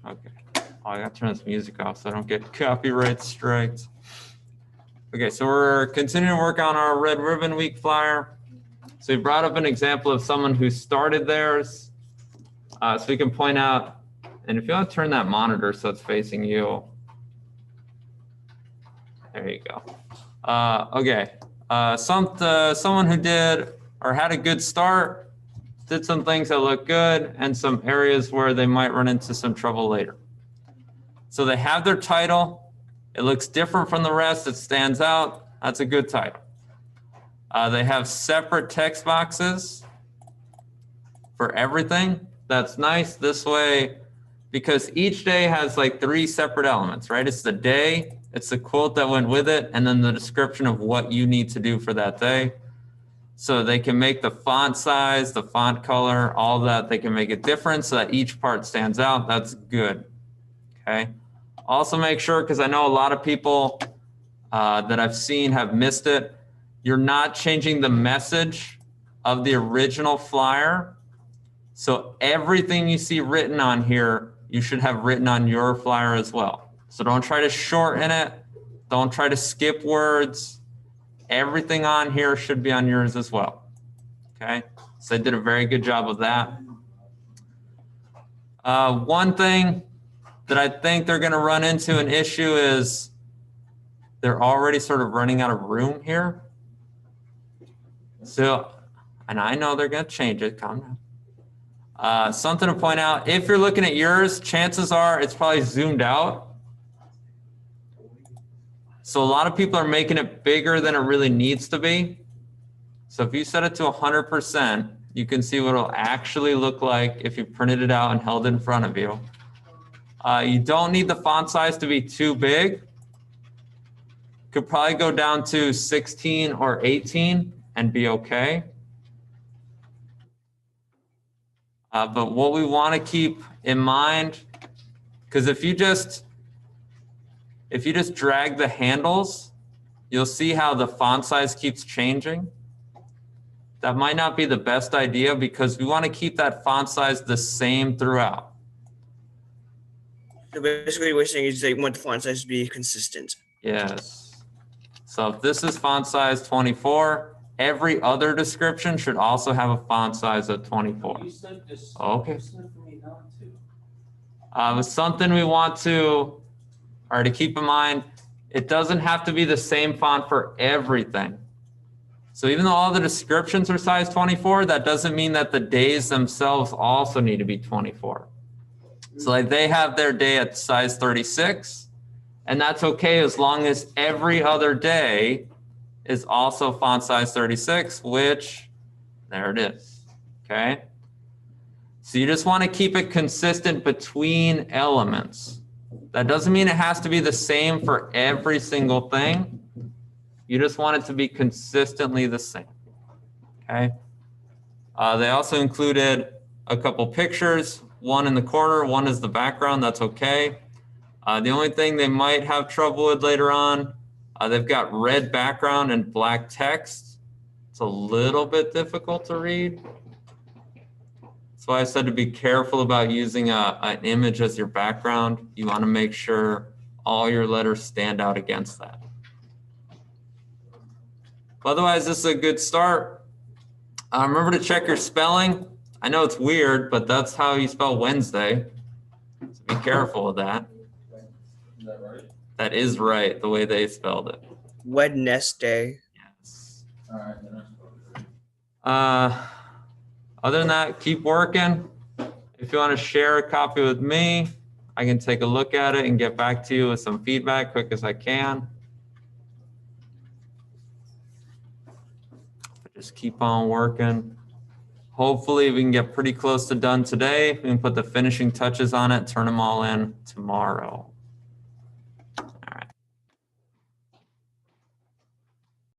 Okay. Oh, I gotta turn this music off so I don't get copyright strikes. Okay, so we're continuing to work on our Red Ribbon Week flyer. So we brought up an example of someone who started theirs. So we can point out, and if you want to turn that monitor so it's facing you. There you go. Okay, someone who did or had a good start, did some things that look good, and some areas where they might run into some trouble later. So they have their title. It looks different from the rest. It stands out. That's a good title. They have separate text boxes for everything. That's nice this way, because each day has like 3 separate elements, right? It's the day, it's the quote that went with it, and then the description of what you need to do for that day. So they can make the font size, the font color, all that. They can make it different so that each part stands out. That's good. Okay. Also make sure, because I know a lot of people that I've seen have missed it. You're not changing the message of the original flyer. So everything you see written on here, you should have written on your flyer as well. So don't try to shorten it. Don't try to skip words. Everything on here should be on yours as well. Okay, so they did a very good job of that. One thing that I think they're going to run into an issue is they're already sort of running out of room here. So, and I know they're going to change it. Calm down. Something to point out, if you're looking at yours, chances are it's probably zoomed out. So a lot of people are making it bigger than it really needs to be. So if you set it to 100%, you can see what it'll actually look like if you printed it out and held it in front of you. You don't need the font size to be too big. Could probably go down to 16 or 18 and be okay. But what we want to keep in mind, because if you just drag the handles, you'll see how the font size keeps changing. That might not be the best idea, because we want to keep that font size the same throughout. So basically what we're saying is they want the font size to be consistent. Yes. So if this is font size 24, every other description should also have a font size of 24. Okay. It's something we want to keep in mind. It doesn't have to be the same font for everything. So even though all the descriptions are size 24, that doesn't mean that the days themselves also need to be 24. So like they have their day at size 36, and that's okay as long as every other day is also font size 36, which there it is. Okay. So you just want to keep it consistent between elements. That doesn't mean it has to be the same for every single thing. You just want it to be consistently the same. Okay. They also included a couple pictures, one in the corner, one is the background. That's okay. The only thing they might have trouble with later on, they've got red background and black text. It's a little bit difficult to read. That's why I said to be careful about using an image as your background. You want to make sure all your letters stand out against that. Otherwise, this is a good start. Remember to check your spelling. I know it's weird, but that's how you spell Wednesday. So be careful with that. Is that right? That is right, the way they spelled it. Wednesday. Yes. All right, then I suppose. Other than that, keep working. If you want to share a copy with me, I can take a look at it and get back to you with some feedback quick as I can. Just keep on working. Hopefully we can get pretty close to done today. We can put the finishing touches on it, turn them all in tomorrow.